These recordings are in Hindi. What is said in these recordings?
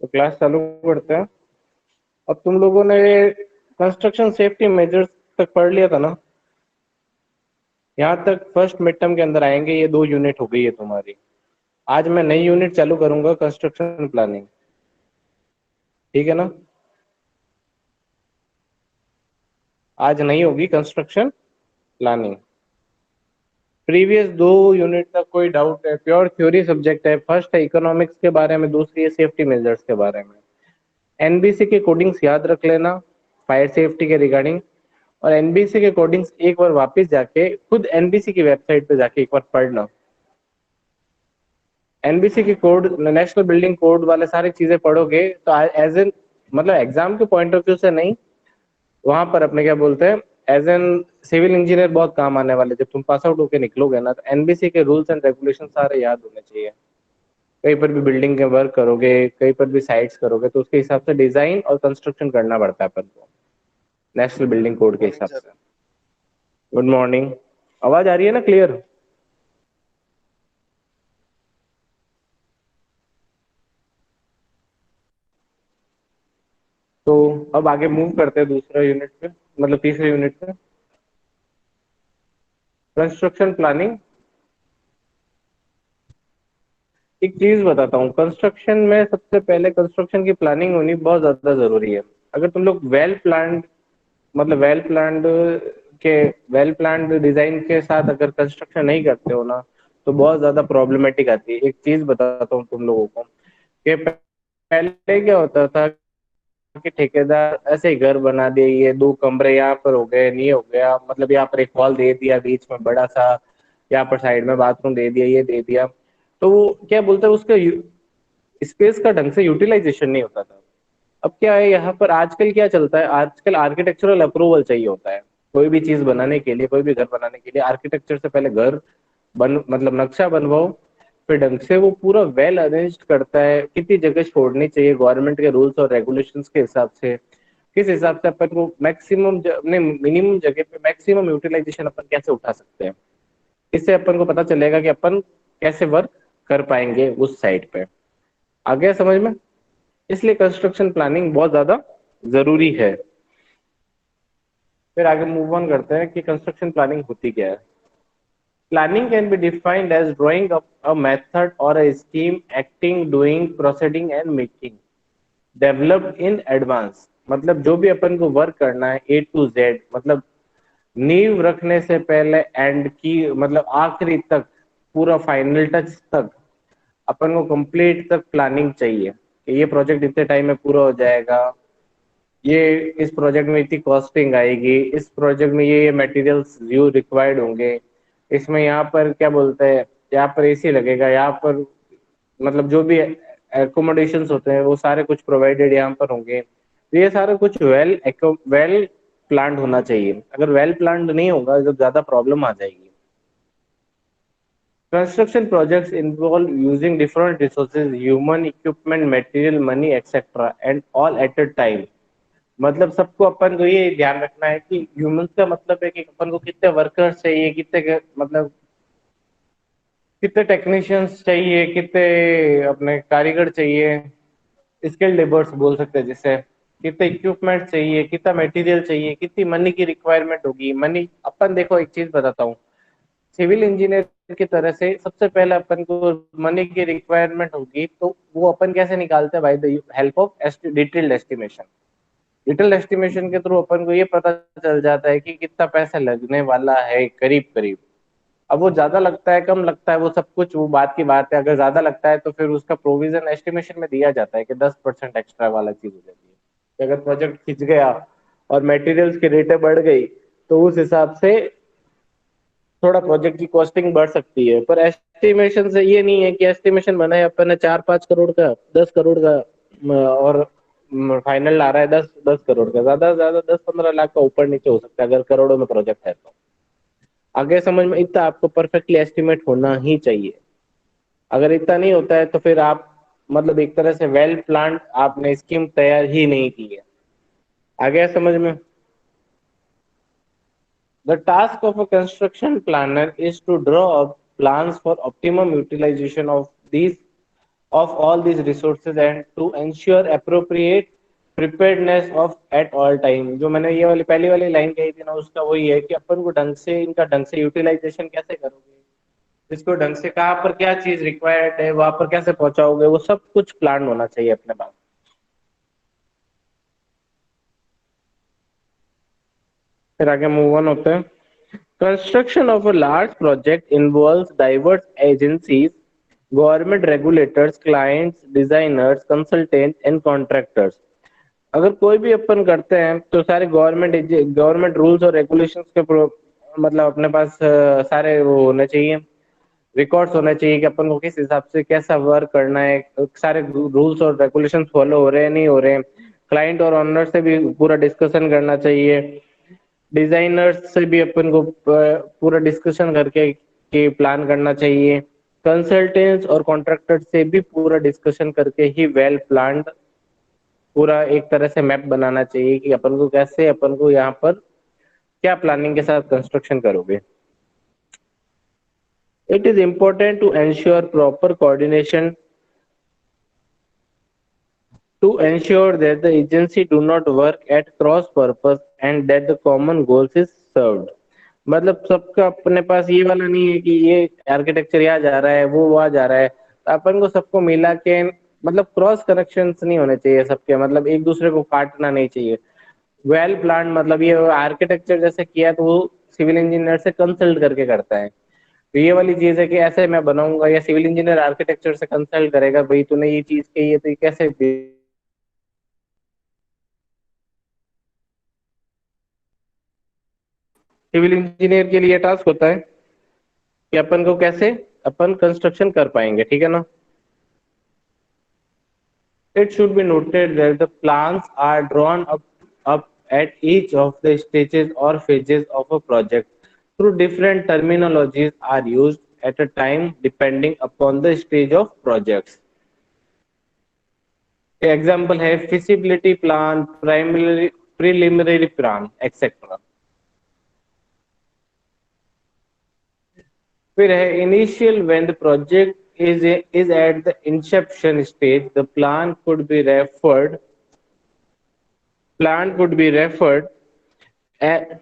तो क्लास चालू करते हैं। अब तुम लोगों ने कंस्ट्रक्शन सेफ्टी मेजर्स तक पढ़ लिया था ना? यहाँ तक फर्स्ट मिड टर्म के अंदर आएंगे, ये 2 यूनिट हो गई है तुम्हारी। आज मैं नई यूनिट चालू करूंगा, कंस्ट्रक्शन प्लानिंग। ठीक है ना? आज नहीं होगी कंस्ट्रक्शन प्लानिंग। प्रीवियस 2 यूनिट तक कोई डाउट है? प्योर थ्योरी सब्जेक्ट है। फर्स्ट है इकोनॉमिक्स के बारे में, दूसरी है सेफ्टी मेजर्स के बारे में। एनबीसी के कोडिंग्स याद रख लेना, फायर सेफ्टी के रिगार्डिंग। और एनबीसी के कोडिंग्स एक बार वापस जाके खुद एनबीसी की वेबसाइट पे जाके एक बार पढ़ना। एनबीसी की कोड, नेशनल बिल्डिंग कोड वाले सारी चीजें पढ़ोगे तो एज एन, मतलब एग्जाम के पॉइंट ऑफ व्यू से नहीं, वहां पर अपने क्या बोलते हैं, एज एन सिविल इंजीनियर बहुत काम आने वाले। जब तुम पास आउट होके निकलोगे ना, तो एनबीसी के रूल्स एंड रेगुलेशन सारे याद होने चाहिए। कहीं पर भी बिल्डिंग के वर्क करोगे, कहीं पर भी साइट्स करोगे, तो उसके हिसाब से डिजाइन और कंस्ट्रक्शन करना पड़ता है अपन को, नेशनल बिल्डिंग कोड के गुड मॉर्निंग हिसाब सर। से। Good morning. आवाज आ रही है ना क्लियर? तो अब आगे मूव करते हैं दूसरा यूनिट पे, मतलब तीसरे यूनिट पे, कंस्ट्रक्शन प्लानिंग। एक चीज बताता हूँ, कंस्ट्रक्शन में सबसे पहले कंस्ट्रक्शन की प्लानिंग होनी बहुत ज्यादा जरूरी है। अगर तुम लोग वेल प्लान्ड, मतलब के वेल प्लान्ड डिजाइन के साथ अगर कंस्ट्रक्शन नहीं करते हो ना, तो बहुत ज्यादा प्रॉब्लमेटिक आती है। एक चीज बताता हूँ तुम लोगों को कि पहले क्या होता था कि ठेकेदार ऐसे ही घर बना दिए, ये 2 कमरे यहाँ पर हो गए, नहीं हो गया, मतलब यहाँ पर एक हॉल दे दिया बीच में बड़ा सा, यहाँ पर साइड में बाथरूम दे दिया, ये दे दिया। तो वो क्या बोलते हैं, उसका स्पेस का ढंग से यूटिलाइजेशन नहीं होता था। अब क्या है, यहाँ पर आजकल क्या चलता है, आजकल आर्किटेक्चरल अप्रूवल चाहिए होता है। कोई भी चीज बनाने के लिए, कोई भी घर बनाने के लिए आर्किटेक्चर से पहले घर मतलब नक्शा बनवाओ, फिर ढंग से वो पूरा वेल अरेंज्ड करता है, कितनी जगह छोड़नी चाहिए गवर्नमेंट के रूल्स और रेगुलेशंस के हिसाब से, किस हिसाब से अपन को मैक्सिमम अपने मिनिमम जगह पे मैक्सिमम यूटिलाइजेशन अपन कैसे उठा सकते हैं। इससे अपन को पता चलेगा कि अपन कैसे वर्क कर पाएंगे उस साइड पे। आ गया समझ में? इसलिए कंस्ट्रक्शन प्लानिंग बहुत ज्यादा जरूरी है। फिर आगे मूव ऑन करते हैं कि कंस्ट्रक्शन प्लानिंग होती क्या है। Planning can be defined as drawing up a method or a scheme, acting, doing, proceeding and making developed in advance। मतलब जो भी अपन को वर्क करना है ए टू जेड, मतलब नींव रखने से पहले एंड की, मतलब आखिरी तक, पूरा फाइनल टच तक अपन को कंप्लीट तक प्लानिंग चाहिए कि ये प्रोजेक्ट इतने टाइम में पूरा हो जाएगा, ये इस प्रोजेक्ट में इतनी कॉस्टिंग आएगी, इस प्रोजेक्ट में ये मटेरियल्स यू रिक्वायर्ड होंगे, इसमें यहाँ पर क्या बोलते हैं, यहाँ पर एसी लगेगा, यहाँ पर मतलब जो भी एकोमोडेशंस होते हैं वो सारे कुछ प्रोवाइडेड यहाँ पर होंगे। तो ये सारा कुछ वेल प्लान्ड होना चाहिए। अगर वेल प्लान्ड नहीं होगा तो ज्यादा प्रॉब्लम आ जाएगी। Construction projects involve using different resources, human, equipment, material, money etcetera and all at a time. मतलब सबको अपन को ये ध्यान रखना है कि ह्यूमंस का मतलब है कि अपन को कितने वर्कर्स चाहिए, मतलब कितने टेक्नीशियंस चाहिए, कितने अपने कारीगर चाहिए, स्किल्ड लेबर्स बोल सकते हैं जिससे, कितने इक्विपमेंट चाहिए, कितना मटेरियल चाहिए, कितनी मनी की रिक्वायरमेंट होगी। मनी अपन देखो, एक चीज बताता हूँ, सिविल इंजीनियर की तरह से सबसे पहले अपन को मनी की रिक्वायरमेंट होगी, तो वो अपन कैसे निकालते हैं? By the help of detailed estimation. Detail estimation के थ्रू अपन को ये पता चल जाता है कि कितना पैसा लगने वाला है करीब करीब। अब वो ज्यादा लगता है कम लगता है वो सब कुछ वो बात की बात है। अगर ज्यादा लगता है तो फिर उसका प्रोविजन एस्टिमेशन में दिया जाता है कि 10% एक्स्ट्रा वाला चीज हो जाती है कि अगर प्रोजेक्ट खिंच गया और मटेरियल्स की रेटें बढ़ गई, तो उस हिसाब से थोड़ा प्रोजेक्ट की कॉस्टिंग बढ़ सकती है। पर एस्टिमेशन से ये नहीं है कि एस्टिमेशन बनाए अपन ने 4-5 करोड़ का, 10 करोड़ का, और फाइनल आ रहा है 10-10 करोड़ का। ज्यादा से ज्यादा 10-15 लाख का ऊपर नीचे हो सकता है अगर करोड़ों में प्रोजेक्ट है तो। आगे समझ में, इतना आपको परफेक्टली एस्टिमेट होना ही चाहिए। अगर इतना नहीं होता है तो फिर आप, मतलब एक तरह से वेल प्लान्ड आपने स्कीम तैयार ही नहीं की है। आ गया समझ में? The task of a construction planner is to draw up plans for optimum utilization of these of all these resources and to ensure appropriate preparedness of at all time। जो मैंने ये वाली पहली वाली लाइन कही थी ना, उसका वही है कि अपन को ढंग से इनका ढंग से यूटिलाइजेशन कैसे करोगे, इसको ढंग से कहाँ पर क्या चीज रिक्वायर्ड है वहां पर कैसे पहुंचाओगे, वो सब कुछ प्लान होना चाहिए अपने पास। फिर आगे मूव ऑन होते हैं। Construction of a large project involves diverse agencies, government regulators, clients, designers, consultant and contractors. अगर कोई भी अपन करते हैं तो सारे गवर्नमेंट रूल्स और रेगुलेशंस के मतलब अपने पास सारे वो होने चाहिए, रिकॉर्ड्स होने चाहिए कि अपन को किस हिसाब से कैसा वर्क करना है, सारे रूल्स और रेगुलेशन फॉलो हो रहे हैं नहीं हो रहे हैं। क्लाइंट और ऑनर से भी पूरा डिस्कशन करना चाहिए, डिजाइनर्स से भी अपन को पूरा डिस्कशन करके कि प्लान करना चाहिए, कंसल्टेंट्स और कॉन्ट्रैक्टर से भी पूरा डिस्कशन करके ही वेल प्लान्ड पूरा एक तरह से मैप बनाना चाहिए कि अपन को कैसे अपन को यहाँ पर क्या प्लानिंग के साथ कंस्ट्रक्शन करोगे। It is important to ensure proper coordination to ensure that the agency do not work at cross purpose and that the common goals is served। मतलब सबका अपने पास ये वाला नहीं है कि ये आर्किटेक्चर यहाँ जा रहा है वो वहाँ जा रहा है, तो अपन को सबको मिला के मतलब क्रॉस कनेक्शंस नहीं होने चाहिए सबके, मतलब एक दूसरे को काटना नहीं चाहिए। वेल प्लान मतलब ये आर्किटेक्चर जैसे किया तो वो सिविल इंजीनियर से कंसल्ट करके करता है। तो ये वाली चीज है कि ऐसे मैं बनाऊंगा या सिविल इंजीनियर आर्किटेक्चर से कंसल्ट करेगा, भाई तूने ये चीज कही है तो ये कैसे। सिविल इंजीनियर के लिए टास्क होता है कि अपन को कैसे अपन कंस्ट्रक्शन कर पाएंगे, ठीक है ना। It should be noted that the plans are drawn up at each of the stages or phases of a project through different terminologies are used at a time depending upon the stage of projects। Example है feasibility plan, primary preliminary plan etcetera. फिर है initial, when the project is at the inception stage the plan could be referred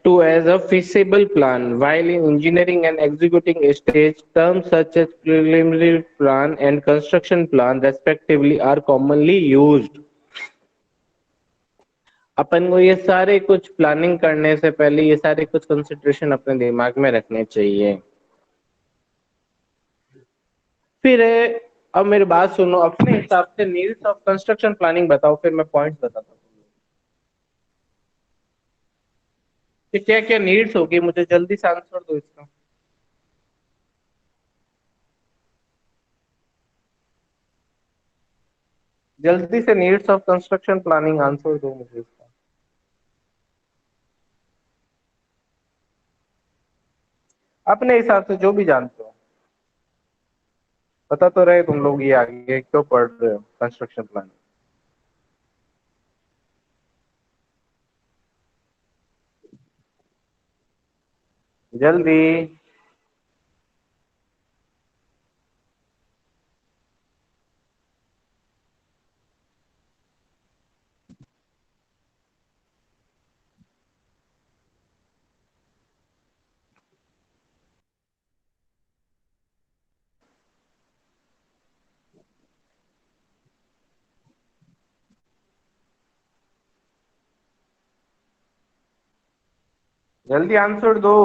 to as a feasible plan, while in engineering and executing stage, terms such as preliminary plan and construction plan respectively are commonly used। अपन को ये सारे कुछ प्लानिंग करने से पहले ये सारे कुछ कंसिडरेशन अपने दिमाग में रखने चाहिए। फिर है, अब मेरी बात सुनो, अपने हिसाब से नीड्स ऑफ कंस्ट्रक्शन प्लानिंग बताओ, फिर मैं पॉइंट्स बताता हूँ कि क्या क्या नीड्स होगी, मुझे जल्दी से आंसर दो इसका। जल्दी से needs of construction planning answer दो मुझे इसका। अपने हिसाब से जो भी जानते हो बता तो रहे तुम लोग, ये आगे क्यों पढ़ रहे हो कंस्ट्रक्शन प्लानिंग। जल्दी। जल्दी आंसर दो।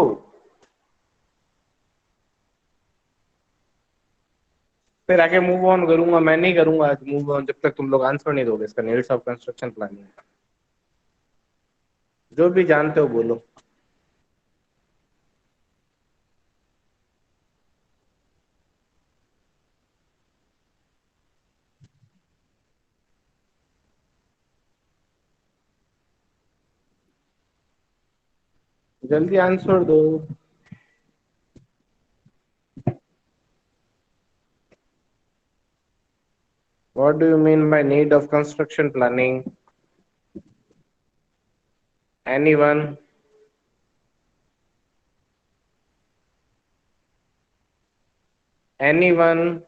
फिर आगे मूव ऑन करूंगा, मैं नहीं करूंगा आज मूव ऑन जब तक तुम लोग आंसर नहीं दोगे इसका नीड्स ऑफ कंस्ट्रक्शन प्लानिंग। जो भी जानते हो बोलो। जल्दी आंसर दो। What do you mean by need of construction planning? Anyone? Anyone?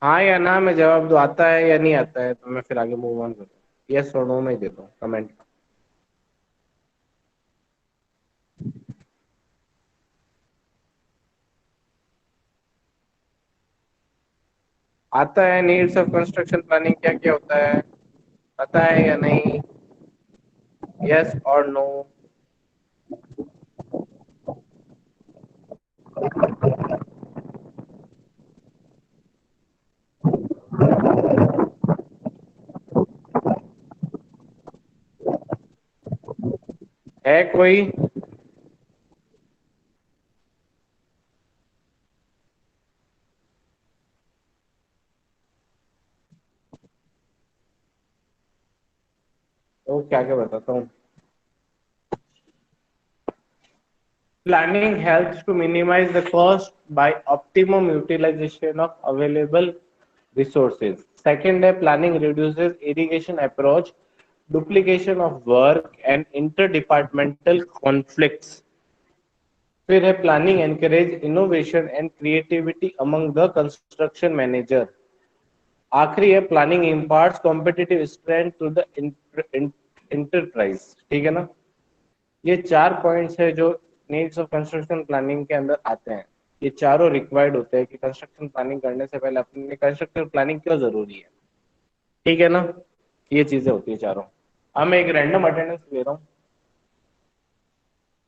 हाँ या ना में जवाब दो, आता है या नहीं आता है, तो मैं फिर आगे मूव ऑन करता हूँ। यस और नो में देता हूँ कमेंट। आता है। नीड्स ऑफ कंस्ट्रक्शन प्लानिंग क्या क्या होता है, पता है या नहीं? यस और नो। है कोई? तो क्या क्या बताता हूँ। Planning helps to minimize the cost by optimum utilization of available resources. Second है, planning reduces irrigation approach, duplication of work and interdepartmental conflicts. फिर है, planning encourage innovation and creativity among the construction manager. आखिरी है, planning imparts competitive strength to the enterprise. ठीक है ना? ये 4 पॉइंट्स है जो नीड्स ऑफ कंस्ट्रक्शन प्लानिंग के अंदर आते हैं। ये चारों रिक्वायर्ड होते हैं कि कंस्ट्रक्शन प्लानिंग करने से पहले अपने कंस्ट्रक्शन प्लानिंग क्यों जरूरी है। ठीक है ना? ये चीजें होती है चारों। अब मैं एक रैंडम अटेंडेंस ले रहा हूँ,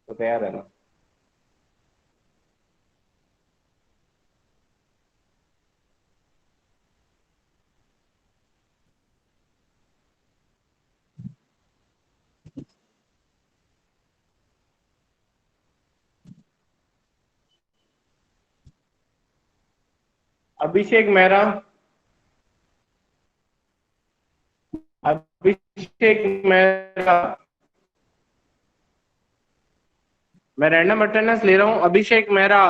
तो तैयार है ना? अभिषेक मेहरा, अभिषेक मेहरा, मैं रैंडम अटेंडेंस ले रहा हूँ। Abhishek Mehra,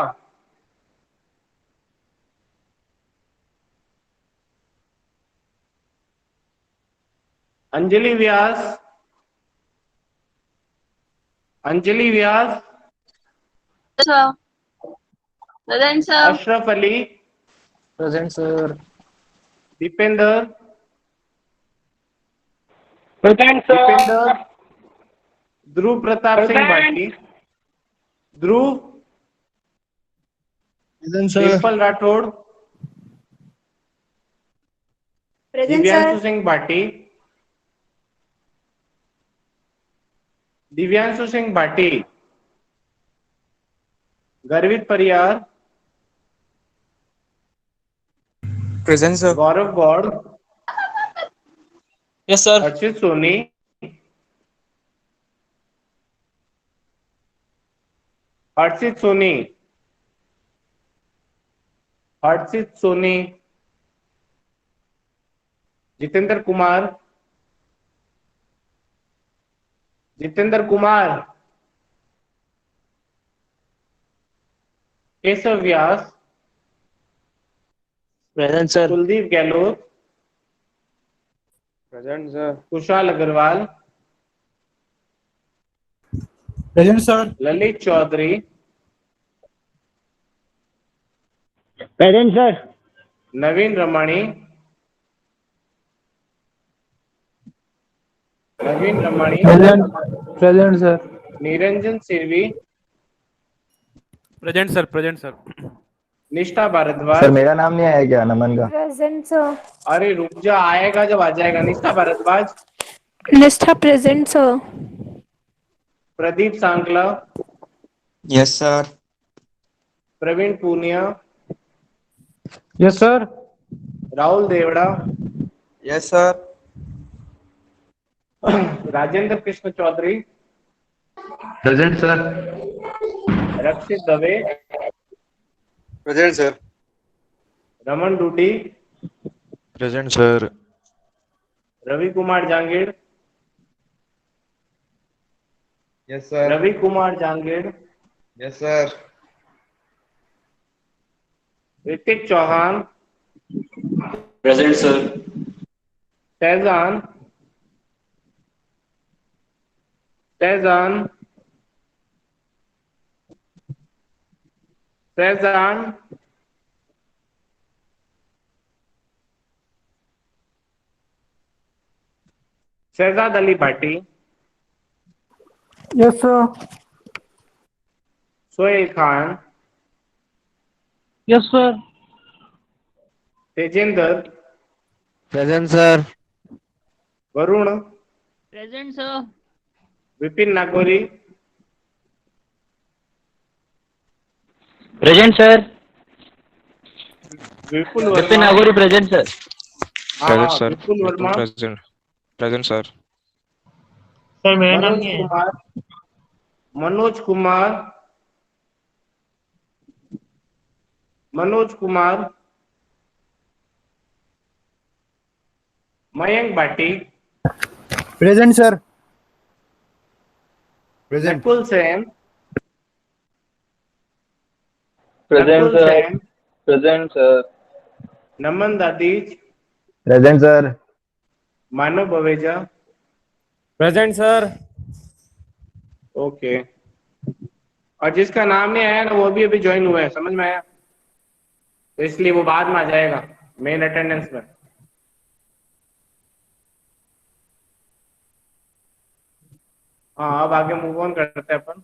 Anjali Vyas, Anjali Vyas, sir present sir. Ashraf Ali, present sir. Dipendra, present Dipendra, sir. Dhruv Pratap Singh present. Bhati, Dhruv, present sir. Dimple Rathore, present Divyanshu sir. Singh Bhati, Divyanshu Singh Bhati, Garvit Pariyar, present sir. Gaurav Gaur, yes sir. Archit Soni, Harshit Soni, Harshit Soni, Jitendra Kumar, Jitendra Kumar, Keshav Vyas, present sir. Kuldeep Gehlot, present sir. Kushal Agarwal, present sir. Lalit Chaudhary, present sir. Naveen Ramani, Naveen Ramani, present. Present sir. Niranjan Sirvi, present sir, present sir. Nishtha sir Bhardwaj. मेरा नाम नहीं आया क्या नमन का? Present sir. अरे रुक जा, आएगा जब आ जाएगा। Nishtha Bhardwaj, Nishtha present sir. Pradeep Sankhla, yes sir. Praveen Poonia, yes sir. Rahul Devda, yes sir. Rajendra Krishna Chaudhary, present sir. Rakshit Dave, present sir. Raman Dudi, present sir. Ravi Kumar Jangid, yes sir. Ravi Kumar Jangid, yes sir. Hrithik Chauhan, present sir. Faizan, Faizan, Faizan, Shahzad Ali Bhati, Yes, sir. Sohail Khan, Yes, sir. Tejendra, Present, sir. Varun, Present, sir. Vipin Nagori, present sir. Vipul Vipin Verma, Nagauri present sir. Present, हाँ sir. Vipul Vipul Verma, present. Present, sir. Sir मेरा नाम मनोज क्या है? Kumar, Manoj Kumar, Manoj Kumar, Mayank Bhati, present sir. Present. Nakul Sen, present Nakul sir. Sen, present sir. Naman Dadhich, present sir. Manav Baweja. Present sir. Okay, और जिसका नाम नहीं आया ना वो भी अभी ज्वाइन हुआ है, समझ में आया? तो इसलिए वो बाद में आ जाएगा मेन अटेंडेंस में। हाँ, अब आगे मूव ऑन करते हैं अपन।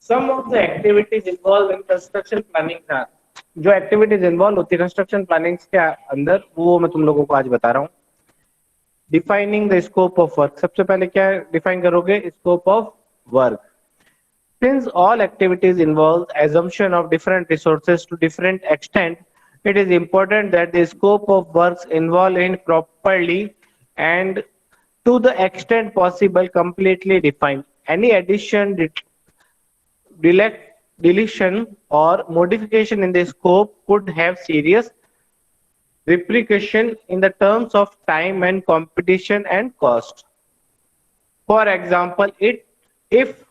Some of the activities involved in construction planning था, जो एक्टिविटीज इन्वॉल्व होती है कंस्ट्रक्शन प्लानिंग के अंदर वो मैं तुम लोगों को आज बता रहा हूँ। Defining the scope of work, सबसे पहले क्या डिफाइन करोगे? Scope of work. Since all activities involve assumption of different resources to different extent, it is important that the scope of works involved in properly and to the extent possible completely defined. Any addition, deletion or modification in the scope could have serious repercussion in the terms of time and competition and cost. For example, if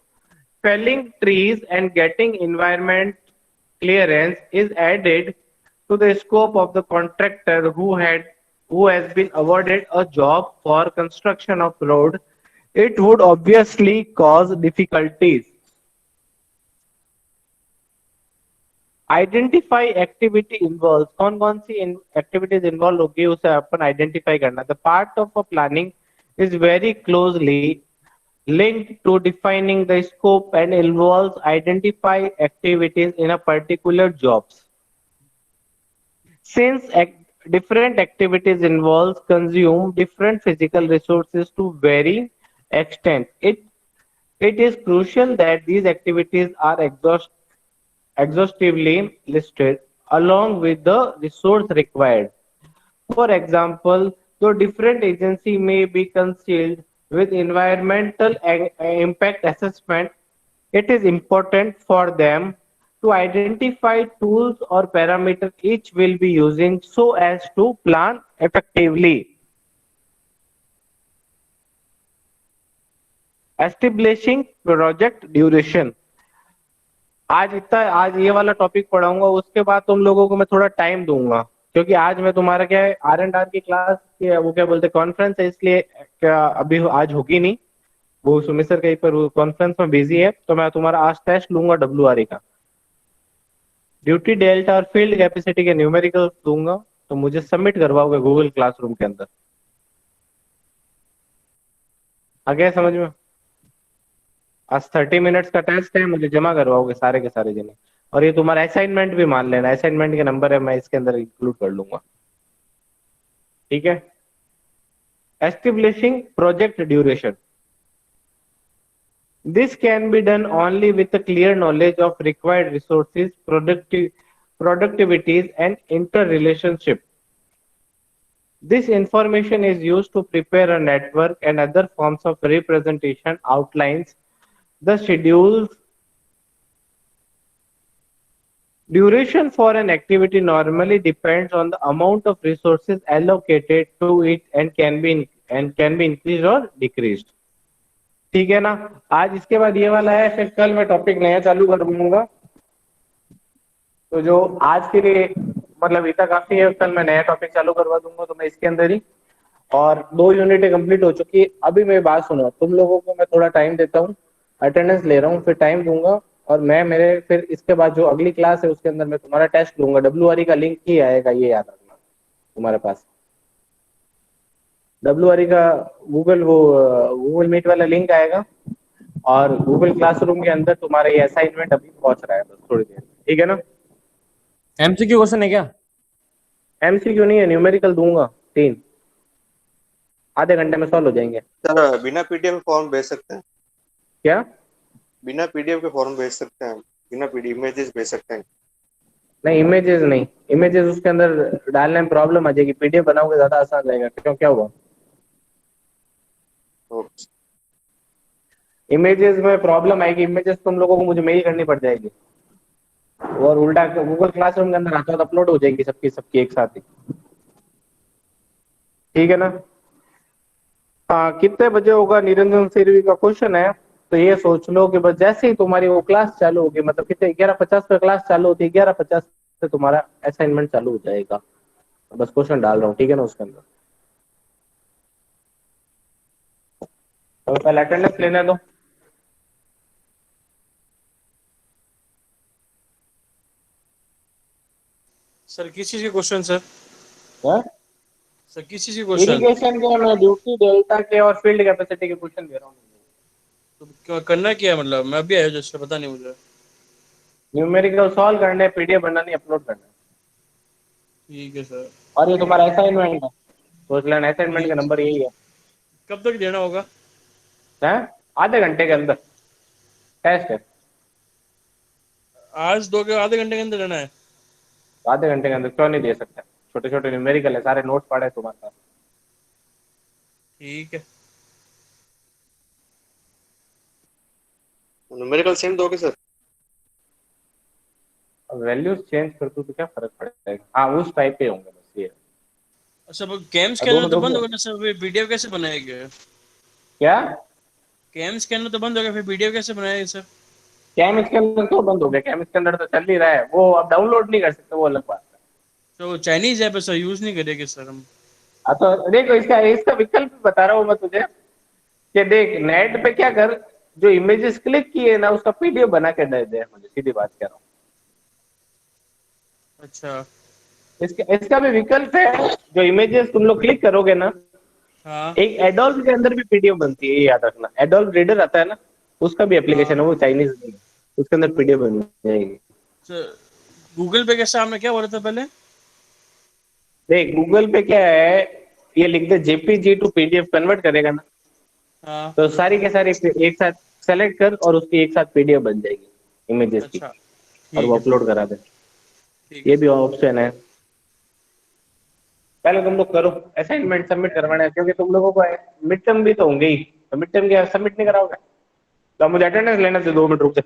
felling trees and getting environment clearance is added to the scope of the contractor who has been awarded a job for construction of road, it would obviously cause difficulties. Identify activity involve, कौन कौन सी एक्टिविटीज इन्वॉल्व होगी उसे अपन आइडेंटिफाई करना। The part of a planning is very closely linked to defining the scope and involves identify activities in a particular jobs. Since different activities involves consume different physical resources to varying extent, it is crucial that these activities are exhaustively listed along with the resource required. For example, though different agencies may be concerned with environmental impact assessment, it is important for them to identify tools or parameters each will be using so as to plan effectively. Establishing project duration. आज ये वाला टॉपिक पढ़ाऊंगा, उसके बाद तुम लोगों को मैं थोड़ा टाइम दूंगा, क्योंकि आज मैं तुम्हारा क्या है R&R की क्लास की वो क्या बोलते कॉन्फ्रेंस है, इसलिए क्या अभी आज होगी नहीं, वो सुमित सर कहीं पर कॉन्फ्रेंस में बिजी है, तो मैं तुम्हारा आज टेस्ट लूंगा WRE का, ड्यूटी डेल्टा और फील्ड कैपेसिटी के न्यूमेरिकल दूंगा, तो मुझे सबमिट करवाओगे गूगल क्लासरूम के अंदर। आ गया समझ में? आज 30 मिनट्स का टेस्ट है, मुझे जमा करवाओगे सारे के सारे जने, और ये तुम्हारा असाइनमेंट भी मान लेना, असाइनमेंट के नंबर है मैं इसके अंदर इंक्लूड कर लूंगा, ठीक है? Establishing project duration, this can be done only with a clear knowledge of required resources, productivities and interrelationship. This information is used to prepare a network and other forms of representation outlines the schedules. Duration for an activity normally depends on the amount of resources allocated to it and can be increased or decreased. ठीक है ना? आज इसके बाद ये वाला है, फिर कल मैं टॉपिक नया चालू कर दूंगा, तो जो आज के लिए मतलब इतना काफी है, कल मैं नया टॉपिक चालू करवा दूंगा, तो मैं इसके अंदर ही और 2 यूनिटें कंप्लीट हो चुकी है। अभी मेरी बात सुनो, तुम लोगों को मैं थोड़ा टाइम देता हूँ, अटेंडेंस ले रहा हूँ, फिर टाइम दूंगा, और मैं मेरे फिर इसके बाद जो अगली क्लास है उसके अंदर मैं तुम्हारा टेस्ट लूंगा। WRE का लिंक ही आएगा, ये याद रखना तुम्हारे पास। WRE का गूगल मीट वाला लिंक आएगा, और गूगल क्लासरूम के अंदर तुम्हारा ये असाइनमेंट अभी पहुंच रहा है, बस थोड़ी देर में, ठीक है ना? MCQ क्वेश्चन है क्या? MCQ नहीं है, न्यूमेरिकल दूंगा 3, आधे घंटे में सॉल्व हो जाएंगे। सर बिना पीडीएफ फॉर्म भेज सकते हैं? क्या? बिना पीडीएफ के फॉर्म भेज सकते हैं? बिना पीडीएफ इमेजेस भेज सकते हैं? नहीं, इमेजेस नहीं, इमेजेस उसके अंदर डालने में प्रॉब्लम आ जाएगी। PDF बनाओगे ज्यादा आसान रहेगा। क्यों, क्या हुआ? ओके। इमेजेस में प्रॉब्लम आएगी, इमेजेस तुम लोगों को मुझे मेल करनी पड़ जाएगी, और उल्टा गूगल क्लासरूम के अंदर हाथों हाथ अपलोड हो जाएगी सबकी सबकी एक साथ ही, ठीक है ना? हाँ, कितने बजे होगा निरंजन सिरवी का क्वेश्चन है, तो ये सोच लो कि बस जैसे ही तुम्हारी वो क्लास चालू होगी, मतलब कितने 11:50 पे क्लास चालू होती है, 11:50 से तुम्हारा असाइनमेंट चालू हो जाएगा। बस क्वेश्चन डाल रहा हूँ, ठीक है ना, उसके अंदर। तो पहले अटेंडेंस लेने दो। सर किस चीज के क्वेश्चन सर? सर किस चीज के क्वेश्चन? इरिगेशन के, मैं ड्यूटी डेल्टा के और फील्ड कैपेसिटी के क्वेश्चन दे रहा हूँ। तो करना क्या है, मतलब मैं अभी आया जस्ट, पता नहीं मुझे। न्यूमेरिकल सॉल्व करने, PDF बनानी, अपलोड करना, ठीक है सर। और ये तुम्हारा असाइनमेंट है। सोच लेना असाइनमेंट का ठीक। नंबर यही कब तक देना होगा? है। आधे घंटे के अंदर टेस्ट है। आज दो के आधे घंटे के अंदर देना है? आधे घंटे के अंदर क्यों नहीं दे सकता? छोटे छोटे न्यूमेरिकल है, सारे नोट्स पड़े हैं तुम्हारे पास। ठीक है। न्यूमेरिकल सेम दोगे सर? वैल्यूज चेंज कर दूं तो क्या फर्क पड़ेगा? हाँ, उस टाइप के होंगे, बस ये। अच्छा, वो गेम और स्कैनर दोनों तो बंद दोनों होगा ना सर, फिर पीडीएफ कैसे बनाएंगे? क्या? गेम स्कैनर तो बंद होगा, फिर पीडीएफ कैसे बनाएंगे सर? कैम इसके अंदर क्यों बंद हो गया? कैम इसके अंदर तो चल ही रहा है, वो अब डाउनलोड नहीं कर सकते, वो अलग बात है। तो चाइनीज ऐप है सर, यूज नहीं करेंगे सर हम? हाँ, तो देखो, इसका इसका विकल्प बता रहा हूँ मैं तुझे, कि देख नेट पे क्या कर, जो इमेजेस क्लिक किए ना उसका PDF बना के दे दे मुझे, सीधी बात कह रहा हूँ। अच्छा। इसका भी विकल्प है, जो इमेजेस तुम लोग क्लिक करोगे ना, हाँ एक एडोल्व के अंदर भी PDF बनती है, ये याद रखना। एडोल्व रीडर आता है ना, उसका भी एप्लीकेशन हाँ है, वो चाइनीज नहीं है, उसके अंदर PDF बन जाएगी। सर। गूगल पे कैसे, आपने क्या बोला था पहले? देख, गूगल पे क्या है, ये लिख दे JPG टू PDF कन्वर्ट करेगा ना, हाँ। तो सारी के सारी एक साथ सेलेक्ट कर, और उसकी एक साथ PDF बन जाएगी इमेजेस की, अच्छा। और ठीक वो है सर। अपलोड करा दे। ठीक है ये भी सर। ऑप्शन है। पहले तुम लोग करो, असाइनमेंट सबमिट करवाना है, क्योंकि तुम लोगों को मिड टर्म भी तो होंगे ही, तो मिड टर्म के सबमिट नहीं कराओगे? तो मुझे अटेंडेंस लेने दे, 2 मिनट रुक जा।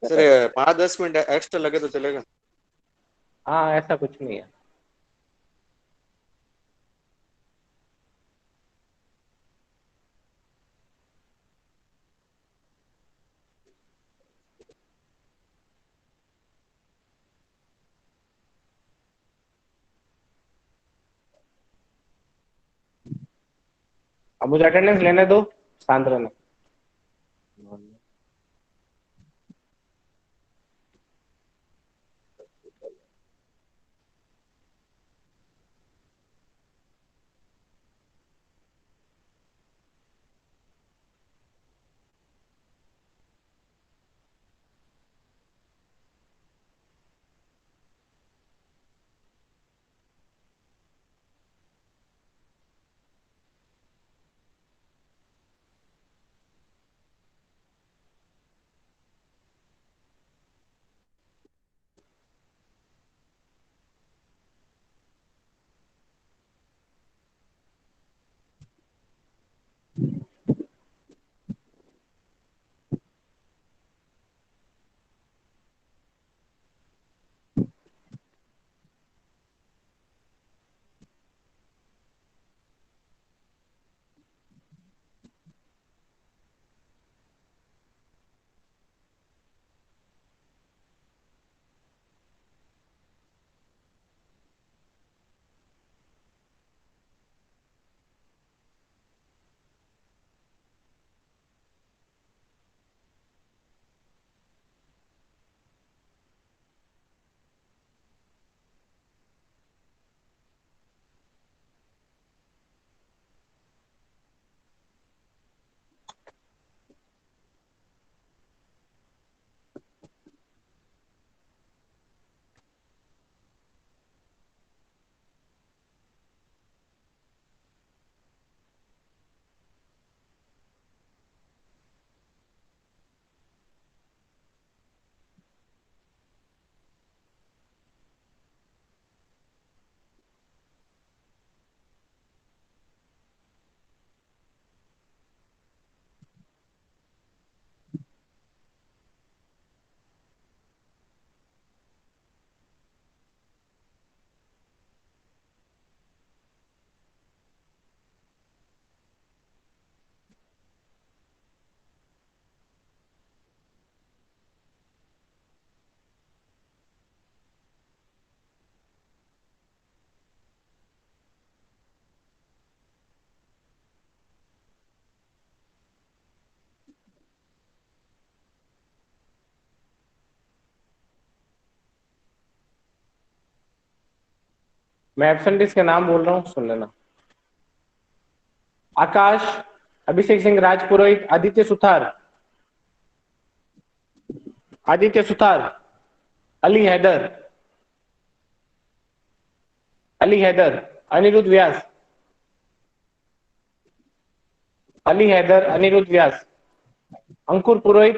सर 5-10 मिनट एक्स्ट्रा लगे तो चलेगा? हाँ, ऐसा कुछ नहीं है। अब मुझे अटेंडेंस लेने दो, शांत रहना। मैं एब्सेंटीज के नाम बोल रहा हूँ, सुन लेना। आकाश, अभिषेक सिंह राजपुरोहित, आदित्य सुथार, आदित्य सुथार, अली हैदर, अली हैदर, अनिरुद्ध व्यास, अली हैदर, अनिरुद्ध व्यास, अंकुर पुरोहित,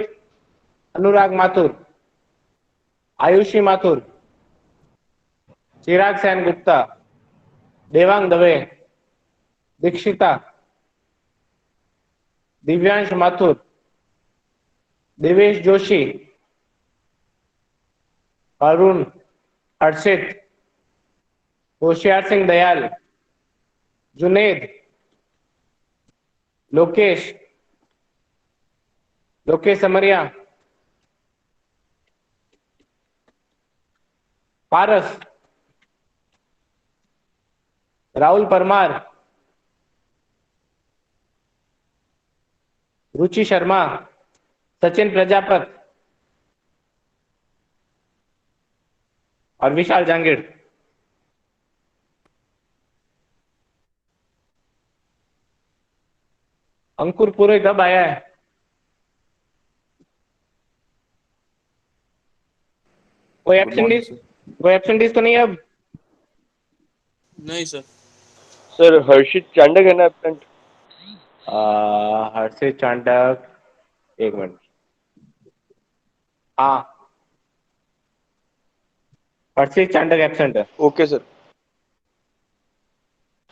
अनुराग माथुर, आयुषी माथुर, चिराग सेन गुप्ता, देवांग दवे, दीक्षिता, दिव्यांश माथुर, देवेश जोशी, अरुण, हर्षित, होशियार सिंह दयाल, जुनेद, लोकेश, लोकेश समरिया, पारस, राहुल परमार, रुचि शर्मा, सचिन प्रजापत और विशाल जांगीर। अंकुर पुरोहित कब आया है? कोई एब्सेंटीज तो नहीं अब? नहीं सर। सर हर्षित चांडक है ना एबसेंट? हर्षित चांडक, एक मिनट। हाँ, हर्षित चांडक एब्सेंट है। ओके सर,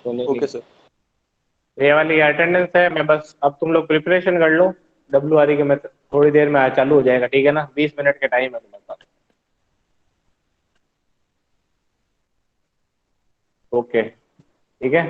सोने ओके की सर। ये वाली अटेंडेंस है। मैं बस, अब तुम लोग प्रिपरेशन कर लो WRE के। मैं थोड़ी देर में चालू हो जाएगा, ठीक है ना? 20 मिनट के टाइम है तुम्हारे पास। ओके, ठीक है।